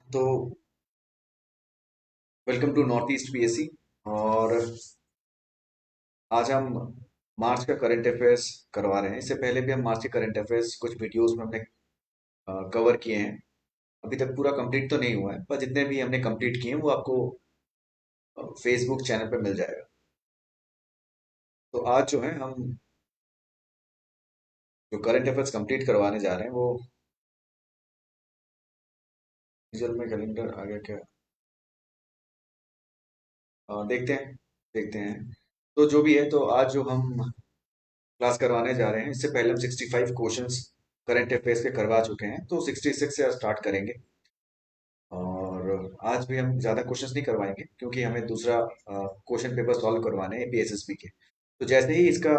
तो welcome to North East PSC. और आज हम मार्च का करंट अफेयर्स करवा रहे हैं। इससे पहले भी हम मार्च के करंट अफेयर्स कुछ वीडियोस में हमने कवर किए हैं। अभी तक पूरा कंप्लीट तो नहीं हुआ है, पर जितने भी हमने कंप्लीट किए हैं वो आपको फेसबुक चैनल पे मिल जाएगा। तो आज जो है हम जो करंट अफेयर्स कंप्लीट करवाने जा रहे हैं वो विजुअल में कैलेंडर आ गया क्या? देखते हैं, देखते हैं। तो जो भी है, तो आज जो हम क्लास करवाने जा रहे हैं, इससे पहले हम 65 क्वेश्चंस करंट अफेयर्स के करवा चुके हैं, तो 66 से स्टार्ट करेंगे। और आज भी हम ज़्यादा क्वेश्चंस नहीं करवाएंगे क्योंकि हमें दूसरा क्वेश्चन पेपर सॉल्व करवाने हैं एपीएसएसबी के। तो जैसे ही इसका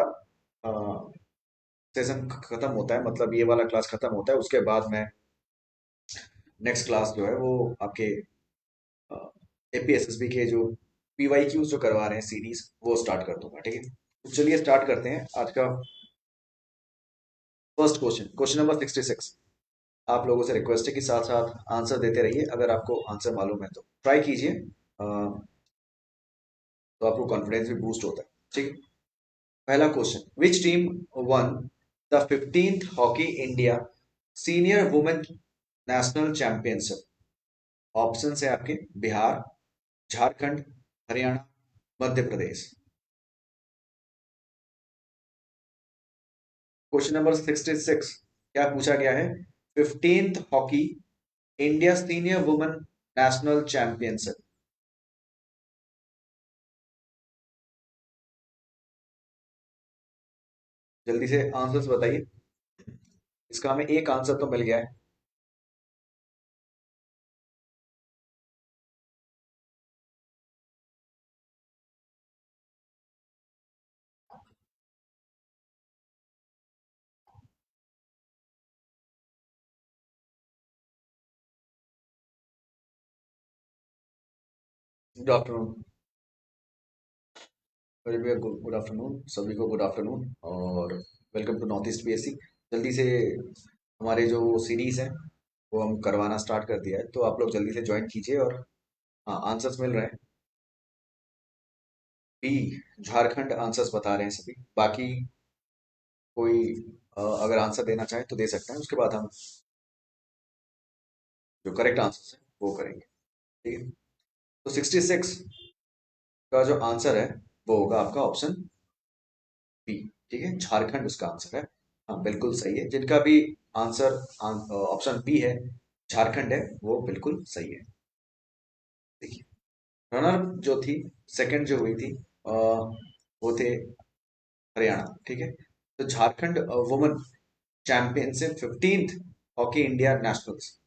सेशन खत्म होता है, मतलब ये वाला क्लास खत्म होता है, उसके बाद मैं नेक्स्ट क्लास जो है वो आपके एपीएसएसबी के जो पीवाईक्यूज जो करवा रहे हैं सीरीज, वो स्टार्ट कर दूंगा। ठीक है, तो चलिए स्टार्ट करते हैं आज का फर्स्ट क्वेश्चन। Question number 66। आप लोगों से रिक्वेस्ट है कि साथ साथ आंसर देते रहिए। अगर आपको आंसर मालूम है तो ट्राई कीजिए, तो आपको कॉन्फिडेंस भी बूस्ट होता है। ठीक है, पहला question. Which team won the 15th hockey India senior women national championship? Option है आपके बिहार, झारखंड, हरियाणा, मध्य प्रदेश। क्वेश्चन नंबर 66 क्या पूछा गया है? 15th hockey India senior women national championship. जल्दी से आंसर्स बताइए। इसका हमें एक आंसर तो मिल गया है। Good afternoon. Very very good, good afternoon सभी को, गुड आफ्टरनून और welcome to North East PSC. जल्दी से हमारे जो सीरीज है वो हम करवाना स्टार्ट कर दिया है, तो आप लोग जल्दी से ज्वाइन कीजिए। और हाँ, आंसर्स मिल रहे हैं। बी, झारखंड आंसर्स बता रहे हैं सभी। बाकी कोई अगर आंसर देना चाहे तो दे सकते हैं, उसके बाद हम जो करेक्ट आंसर है वो करेंगे। ठीक है, तो 66 का जो आंसर है वो होगा आपका ऑप्शन बी। ठीक है, झारखंड उसका आंसर है। हाँ, बिल्कुल सही है। जिनका भी आंसर ऑप्शन बी है, झारखंड है, वो बिल्कुल सही है। देखिए, रनर जो थी, सेकंड जो हुई थी, वो थे हरियाणा। ठीक है, तो Jharkhand women championship 15th hockey India nationals,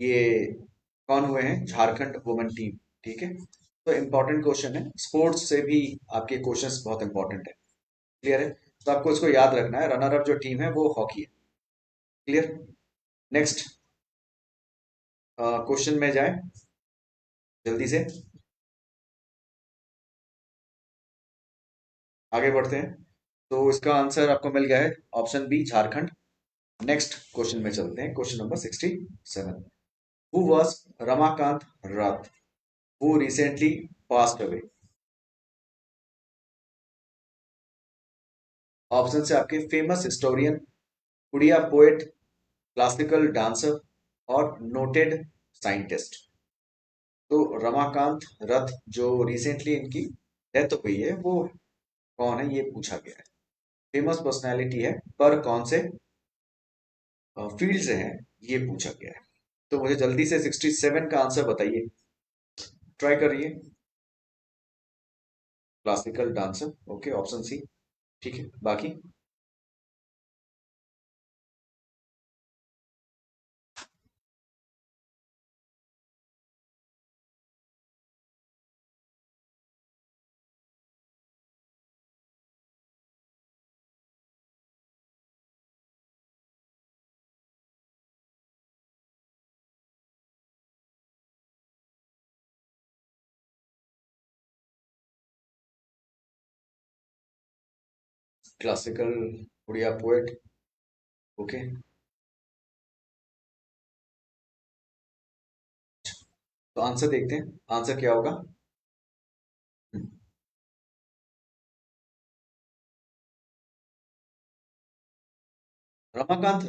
ये कौन हुए हैं? Jharkhand women team. ठीक है, तो इंपॉर्टेंट क्वेश्चन है, स्पोर्ट्स से भी आपके क्वेश्चंस बहुत इंपॉर्टेंट है। क्लियर है, तो आपको इसको याद रखना है। रनर अप जो टीम है वो हॉकी है। क्लियर। नेक्स्ट क्वेश्चन में जाए जल्दी से, आगे बढ़ते हैं। तो इसका आंसर आपको मिल गया है option B, Jharkhand. Next question में चलते हैं, question number 67। Who was Ramakant Rath who recently passed away? Option से आपके famous historian, Odia poet, classical dancer और नोटेड साइंटिस्ट। तो रमाकांत रथ जो रिसेंटली इनकी डेथ हुई है, वो कौन है, ये पूछा गया है। फेमस पर्सनैलिटी है, पर कौन से फील्ड से हैं, ये पूछा गया है। तो मुझे जल्दी से 67 का आंसर बताइए, ट्राई करिए। Classical dancer, okay, option C. ठीक है, बाकी क्लासिकल उड़िया पोएट, ओके। तो आंसर देखते हैं, आंसर क्या होगा। हम्म, रमाकांत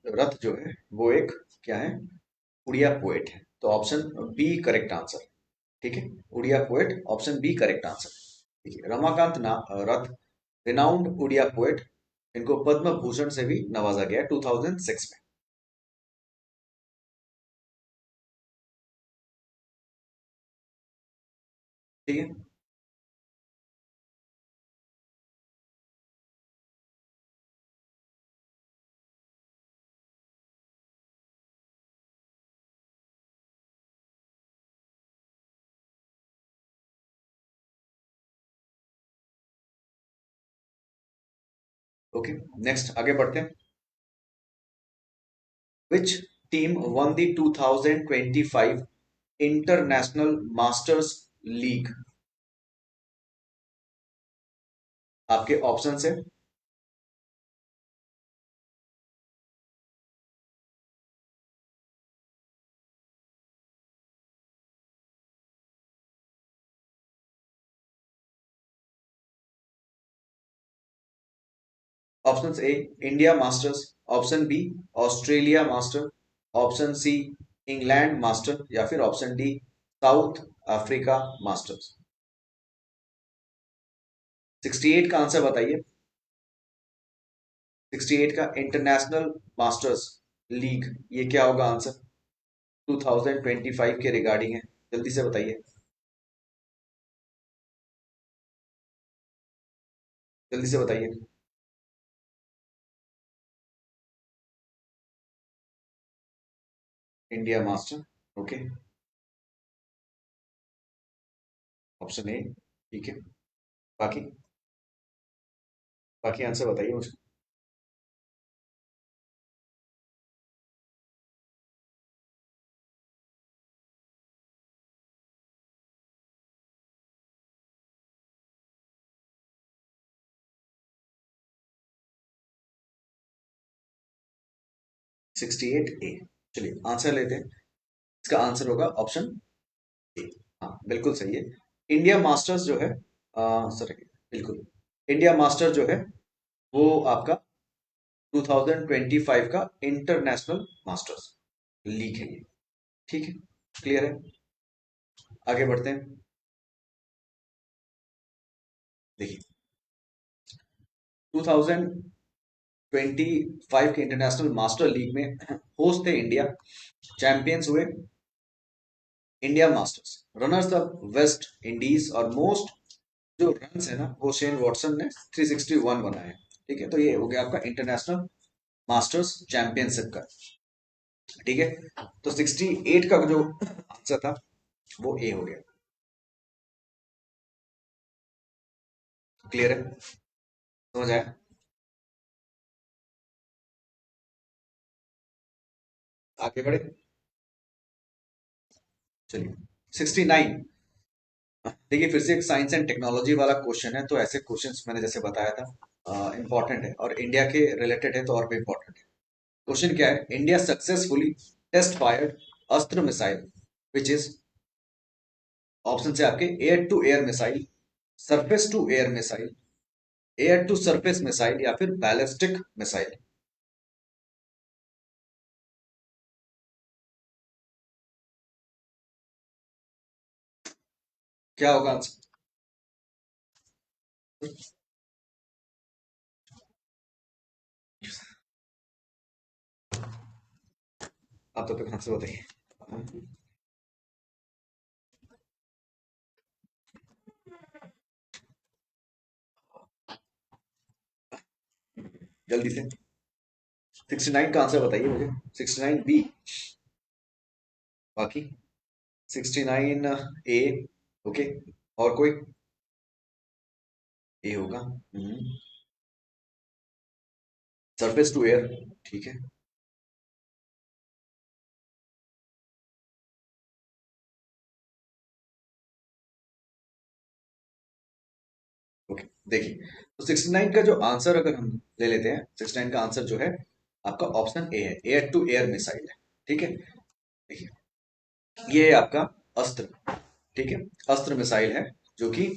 रथ जो है वो एक क्या है, उड़िया पोएट है। तो ऑप्शन बी करेक्ट आंसर। ठीक है, Odia poet, option B correct answer. ठीक है, रथ रिनाउंड उड़िया पोएट, इनको पद्म भूषण से भी नवाजा गया 2006 में। ठीक है। ओके, नेक्स्ट आगे बढ़ते हैं। Which team won the 2025 international masters league? आपके ऑप्शन है। Option A India masters, option B Australia master, option C England master, या फिर option D South Africa masters. 68 का आंसर बताइए। 68 का इंटरनेशनल मास्टर्स लीग, ये क्या होगा आंसर? 2025 के रिगार्डिंग है, जल्दी से बताइए, जल्दी से बताइए। India master, okay, option A, ठीक है। बाकी, बाकी आंसर बताइए मुझे। 68 ए, चलिए आंसर लेते हैं। इसका आंसर होगा ऑप्शन ए। हाँ बिल्कुल सही है। इंडिया मास्टर्स जो है, सर बिल्कुल, इंडिया मास्टर जो है वो आपका 2025 का इंटरनेशनल मास्टर्स लीग है ये। ठीक है, क्लियर है। आगे बढ़ते हैं। देखिए, 2025 के इंटरनेशनल मास्टर लीग में होस्ट थे इंडिया, चैंपियंस हुए India masters, runners up West Indies, और मोस्ट जो रन है ना वो शेन वॉटसन ने 361 बनाए हैं। ठीक है, तो ये हो गया आपका इंटरनेशनल मास्टर्स चैंपियनशिप का। ठीक है, तो 68 का जो आंसर था वो ए हो गया। क्लियर है, समझ आया। आगे बढ़े, चलिए। 69, देखिए फिर से एक साइंस एंड टेक्नोलॉजी वाला क्वेश्चन है, तो ऐसे क्वेश्चंस मैंने जैसे बताया था इंपॉर्टेंट है, और इंडिया के रिलेटेड है तो और भी इंपॉर्टेंट है। क्वेश्चन क्या है, India successfully test fired Astra missile which is, option से आपके air to air missile, surface to air missile, air to surface missile, या फिर बैलिस्टिक मिसाइल। क्या होगा आंसर? आप तो आंसर बताइए जल्दी से। 69 का आंसर बताइए मुझे। 69 बी, बाकी 69 ए, ओके, और कोई? ए होगा। सरफेस टू एयर, ठीक है। ओके, देखिए, तो 69 का जो आंसर अगर हम ले लेते हैं, 69 का आंसर जो है आपका ऑप्शन ए है, एयर टू एयर मिसाइल है। ठीक है, देखिए ये है आपका अस्त्र, ठीक है, अस्त्र मिसाइल है जो कि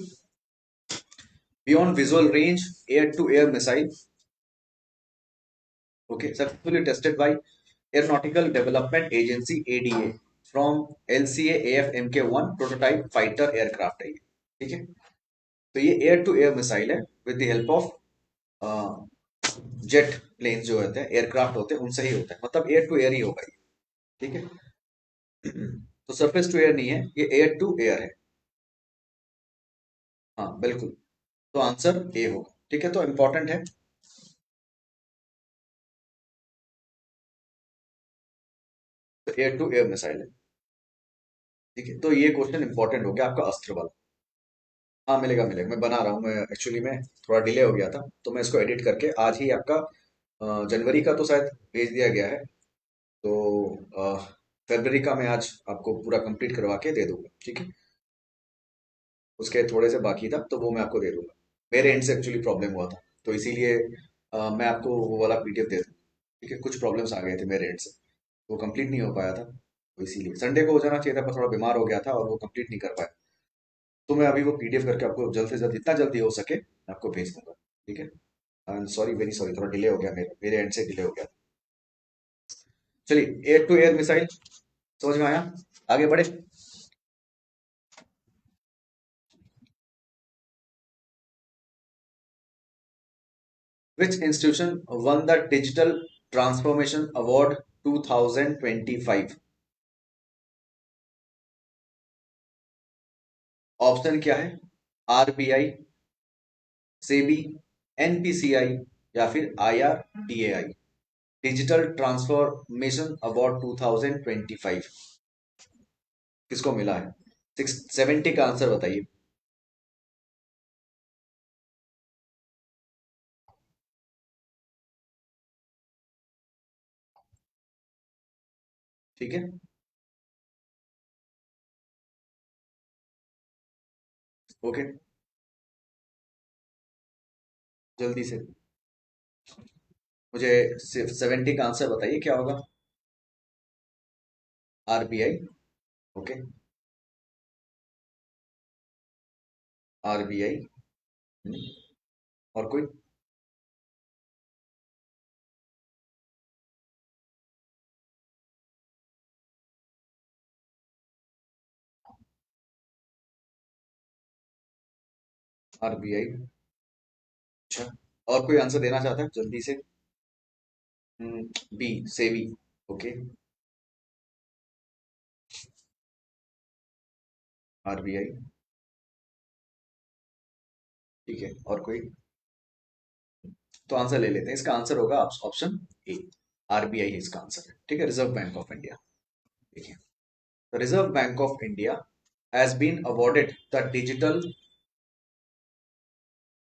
beyond visual range air to air missile, okay, successfully tested by aeronautical development agency ADA from LCA AF MK1 prototype fighter aircraft है ये, ठीक है। तो ये एयर टू एयर मिसाइल है with the help of jet plane जो होते हैं, एयरक्राफ्ट होते हैं, उनसे ही होता है, मतलब एयर टू एयर ही होगा ये, ठीक है। तो सरफेस टू एयर नहीं है, ये एयर टू एयर है। हाँ बिल्कुल, तो आंसर ए होगा, ठीक है, तो इंपॉर्टेंट है। तो एयर टू एयर मिसाइल है, ठीक है, तो ये क्वेश्चन इंपॉर्टेंट हो गया आपका अस्त्र वाला। हाँ मिलेगा मिलेगा, मैं बना रहा हूँ, मैं एक्चुअली में थोड़ा डिले हो गया था, तो मैं इसको एडिट करके आज ही आपका जनवरी का तो शायद भेज दिया गया है, तो फरवरी का मैं आज आपको पूरा कंप्लीट करवा के दे दूंगा, ठीक है। उसके थोड़े से बाकी था तो वो मैं आपको दे दूंगा, मेरे एंड से एक्चुअली प्रॉब्लम हुआ था, तो इसीलिए मैं आपको वो वाला पीडीएफ दे दूँ, ठीक है। कुछ प्रॉब्लम्स आ गए थे मेरे एंड से, वो कंप्लीट नहीं हो पाया था, तो इसीलिए संडे को हो जाना चाहिए था, पर थोड़ा बीमार हो गया था और वो कंप्लीट नहीं कर पाया। तो मैं अभी वो पीडीएफ करके आपको जल्द से जल्द, जितना जल्दी हो सके आपको भेज दूंगा, ठीक है। I am sorry, very sorry, थोड़ा डिले हो गया, मेरे एंड से डिले हो गया। चलिए, एयर टू एयर मिसाइल समझ में आया, आगे बढ़े। Which institution won the Digital Transformation Award 2025? Option क्या है? आरबीआई, सेबी, एनपीसीआई या फिर आईआरडीएआई। डिजिटल ट्रांसफॉर्मेशन अवार्ड 2025 किसको मिला है? 670 का आंसर बताइए। ठीक है, ओके, जल्दी से मुझे सिर्फ 70 का आंसर बताइए, क्या होगा? आरबीआई, ओके, आरबीआई, और कोई? आरबीआई, अच्छा, और कोई आंसर देना चाहता है जल्दी से? बी, सेवी, ओके, आरबीआई, ठीक है, और कोई? तो आंसर ले लेते हैं, इसका आंसर होगा ऑप्शन ए, आरबीआई ही इसका आंसर है, ठीक है, रिजर्व बैंक ऑफ इंडिया, ठीक है। Reserve Bank of India has been awarded the digital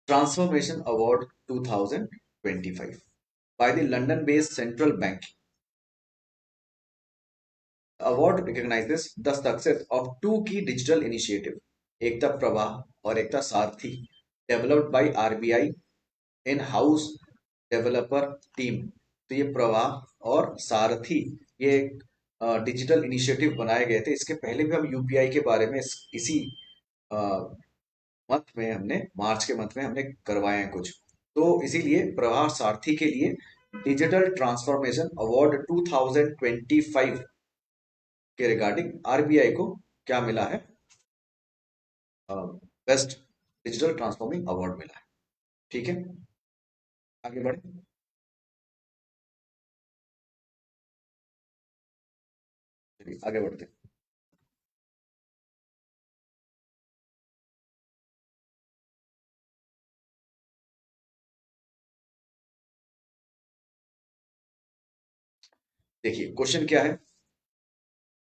transformation award 2025 by the London based central bank. The award recognizes the success of two key digital initiatives, एक था प्रवाह और एक था सारथी, developed by RBI in house developer team. तो ये प्रवाह और सारथी, ये डिजिटल इनिशिएटिव बनाए गए थे, इसके पहले भी हम यूपीआई के बारे में इसी मंथ में हमने, मार्च के मंथ में हमने करवाए हैं कुछ, तो इसीलिए प्रवाह सारथी के लिए डिजिटल ट्रांसफॉर्मेशन अवार्ड 2025 के रिगार्डिंग आरबीआई को क्या मिला है? बेस्ट डिजिटल ट्रांसफॉर्मिंग अवार्ड मिला है, ठीक है। आगे बढ़े, चलिए आगे बढ़ते हैं। देखिए क्वेश्चन क्या है,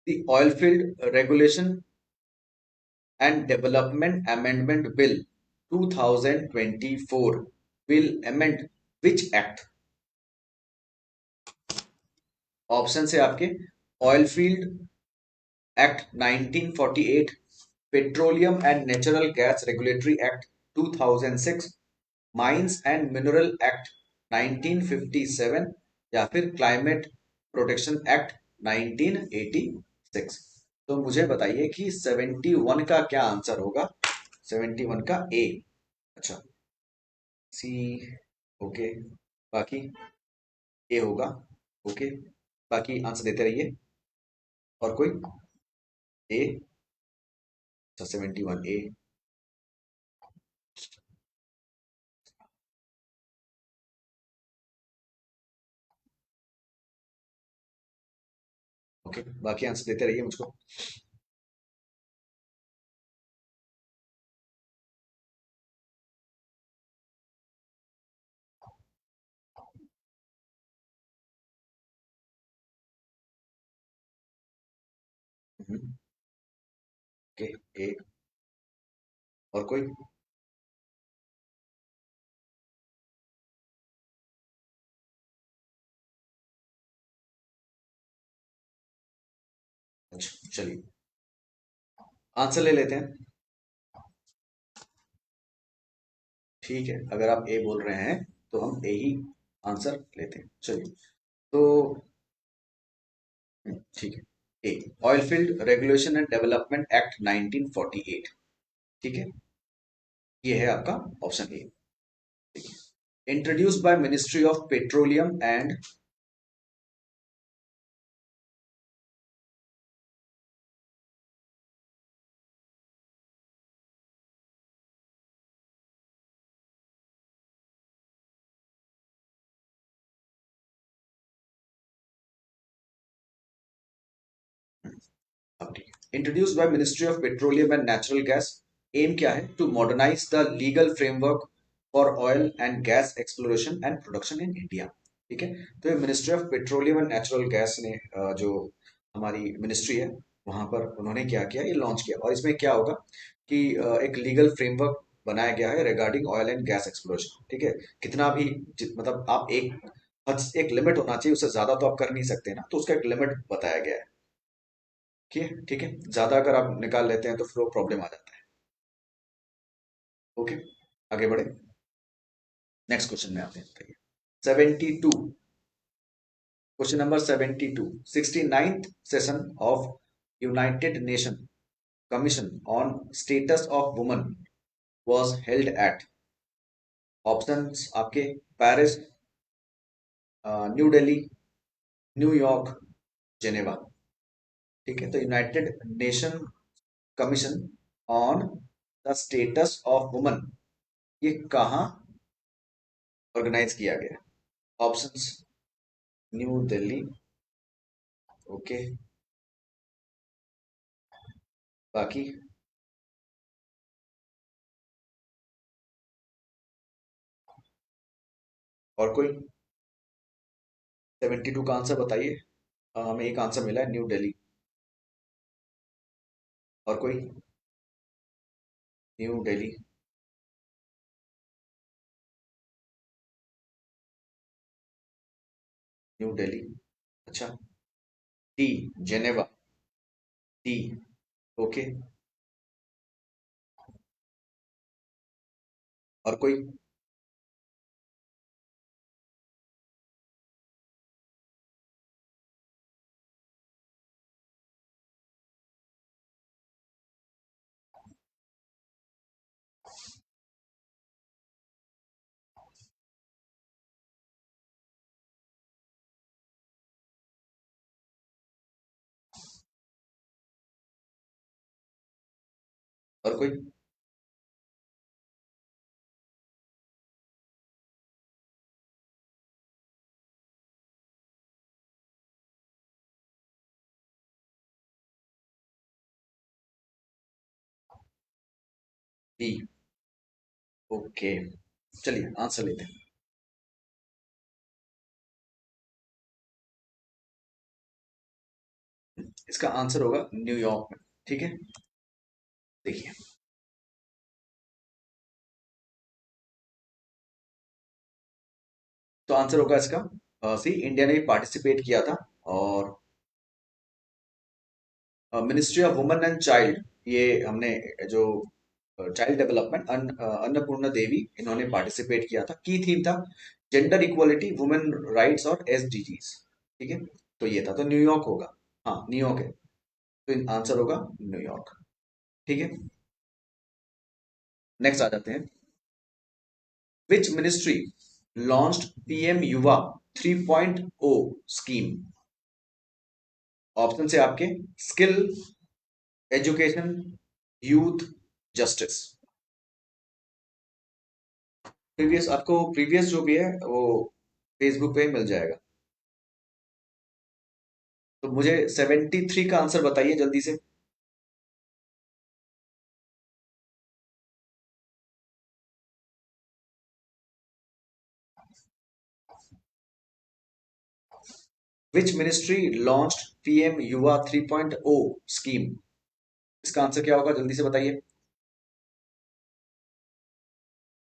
the oil field regulation and development amendment bill 2024 will amend which act? Option है आपके, oil field act 1948, petroleum and natural gas regulatory act 2006, mines and mineral act 1957 या फिर क्लाइमेट प्रोटेक्शन एक्ट 1986। तो मुझे बताइए कि 71 का क्या आंसर होगा। 71 का ए। अच्छा, सी। ओके। बाकी ए होगा। ओके। बाकी आंसर देते रहिए। और कोई ए। अच्छा, 71 ए। ओके, बाकी आंसर देते रहिए मुझको। हम्म, ओके। ए। और कोई। अच्छा, चलिए आंसर ले लेते हैं। ठीक है, अगर आप ए बोल रहे हैं तो हम ए ही आंसर लेते हैं। चलिए। तो ठीक है। A, oil field regulation and development act 1948। ठीक है, ये है आपका option A. Introduced by ministry of petroleum and. अब ठीक है, introduced by ministry of petroleum and natural gas. Aim क्या है? To modernize the legal framework for oil and gas exploration and production in India. ठीक है, तो ये ministry of petroleum and natural gas ने जो हमारी मिनिस्ट्री है वहां पर उन्होंने क्या किया, ये लॉन्च किया। और इसमें क्या होगा कि एक लीगल फ्रेमवर्क बनाया गया है regarding oil and gas exploration. ठीक है, कितना भी मतलब आप एक लिमिट होना चाहिए, उससे ज्यादा तो आप कर नहीं सकते ना, तो उसका एक लिमिट बताया गया है। ठीक है, ठीक है, ज्यादा अगर आप निकाल लेते हैं तो फिर वो प्रॉब्लम आ जाता है। ओके, आगे बढ़े। नेक्स्ट क्वेश्चन में आते हैं, बताइए। 72। Question number 72। 69th session of United Nation commission on status of woman was held at. Options आपके: Paris, New Delhi, New York, Geneva. ठीक है, तो United Nation commission on the status of woman, ये कहाँ ऑर्गेनाइज किया गया? ऑप्शंस: न्यू दिल्ली। ओके। बाकी और कोई? 72 का आंसर बताइए। हमें एक आंसर मिला है, न्यू दिल्ली। और कोई? न्यू दिल्ली। न्यू दिल्ली। अच्छा। T, Geneva. टी। ओके। और कोई? और कोई? टी। ओके, चलिए आंसर लेते हैं। इसका आंसर होगा न्यूयॉर्क में। ठीक है, देखिए। तो आंसर होगा इसका सी, इंडिया ने पार्टिसिपेट किया था। और ministry of women and child, ये हमने जो चाइल्ड डेवलपमेंट अन्नपूर्णा देवी, इन्होंने पार्टिसिपेट किया था। की थीम था जेंडर इक्वलिटी, वुमेन राइट्स और एसडीजीज। ठीक है, तो ये था, तो न्यूयॉर्क होगा। हाँ, न्यूयॉर्क है। तो आंसर होगा न्यूयॉर्क। ठीक है, नेक्स्ट आ जाते हैं। Which ministry launched PM Yuva 3.0 scheme? Option है आपके skill, education, youth, justice. Previous आपको प्रीवियस जो भी है वो फेसबुक पे मिल जाएगा। तो मुझे 73 का आंसर बताइए जल्दी से। Which ministry launched PM Yuva 3.0 scheme? इसका आंसर क्या होगा, जल्दी से बताइए,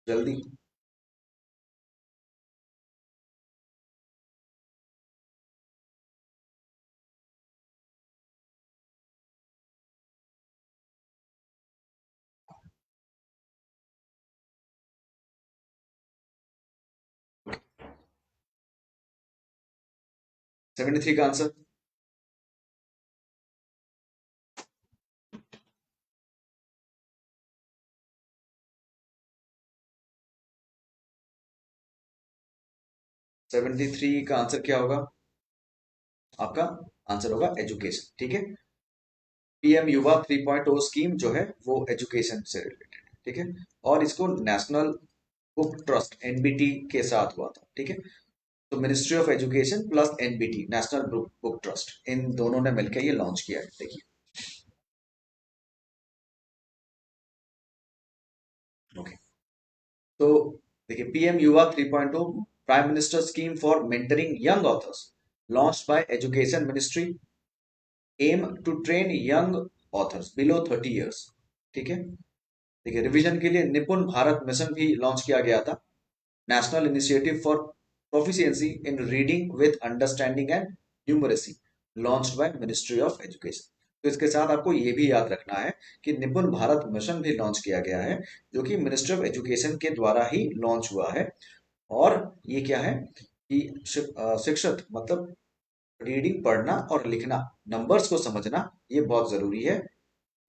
जल्दी। 73 का आंसर। 73 का आंसर क्या होगा? आपका आंसर होगा एजुकेशन। ठीक है, पीएम युवा 3.0 स्कीम जो है वो एजुकेशन से रिलेटेड है। ठीक है, और इसको नेशनल बुक ट्रस्ट एनबीटी के साथ हुआ था। ठीक है, तो ministry of education plus NBT national book trust, इन दोनों ने मिलकर ये लॉन्च किया है। देखिए, ओके, तो देखिए, PM Yuva 3.0 prime minister scheme for mentoring young authors launched by education ministry, aim to train young authors below 30 years. ठीक है, देखिए, रिवीजन के लिए निपुण भारत मिशन भी लॉन्च किया गया था, national initiative for proficiency in reading with understanding and numeracy launched by ministry of education. तो इसके साथ आपको ये भी याद रखना है कि निपुण भारत मिशन भी लॉन्च किया गया है, जो कि मिनिस्ट्री ऑफ एजुकेशन के द्वारा ही लॉन्च हुआ है। और ये क्या है कि शिक्षित मतलब रीडिंग, पढ़ना और लिखना, नंबर्स को समझना, ये बहुत जरूरी है।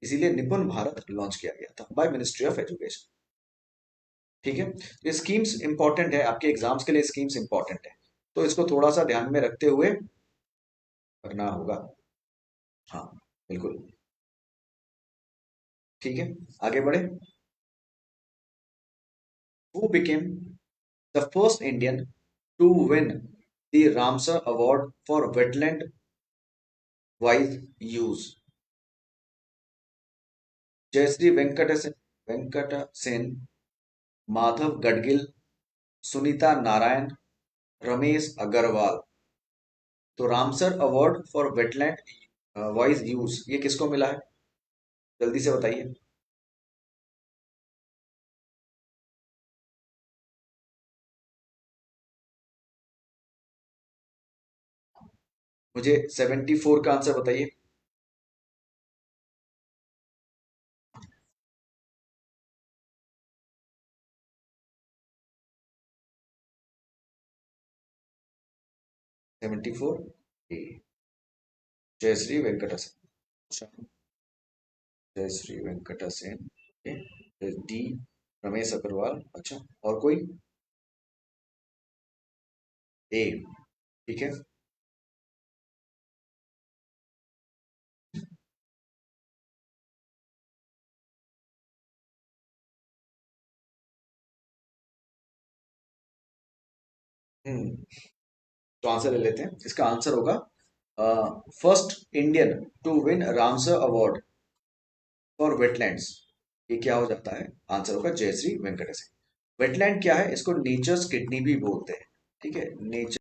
इसीलिए निपुण भारत लॉन्च किया गया था बाय मिनिस्ट्री ऑफ एजुकेशन। ठीक है, ये स्कीम्स इंपॉर्टेंट है, आपके एग्जाम्स के लिए स्कीम्स इंपॉर्टेंट है, तो इसको थोड़ा सा ध्यान में रखते हुए करना होगा। हाँ, बिल्कुल। ठीक है, आगे बढ़े। Who became the first Indian to win the Ramsar award for wetland wise use? Jayashree Venkatesan, Madhav Gadgil, Sunita Narain, Ramesh Agarwal. तो Ramsar award for wetland wise use ये किसको मिला है, जल्दी से बताइए। मुझे 74 का आंसर बताइए। 74 ए, जयश्री वेंकट सेन। जयश्री वेंकट सेन, डी, रमेश अग्रवाल। अच्छा, और कोई? ए, ठीक है। हम्म, तो आंसर ले लेते हैं। इसका आंसर होगा first Indian to win Ramsar award for wetlands. ये क्या हो जाता है, आंसर होगा जयश्री वेंकटेश। वेटलैंड क्या है, इसको नेचर्स किडनी भी बोलते हैं। ठीक है, नेचर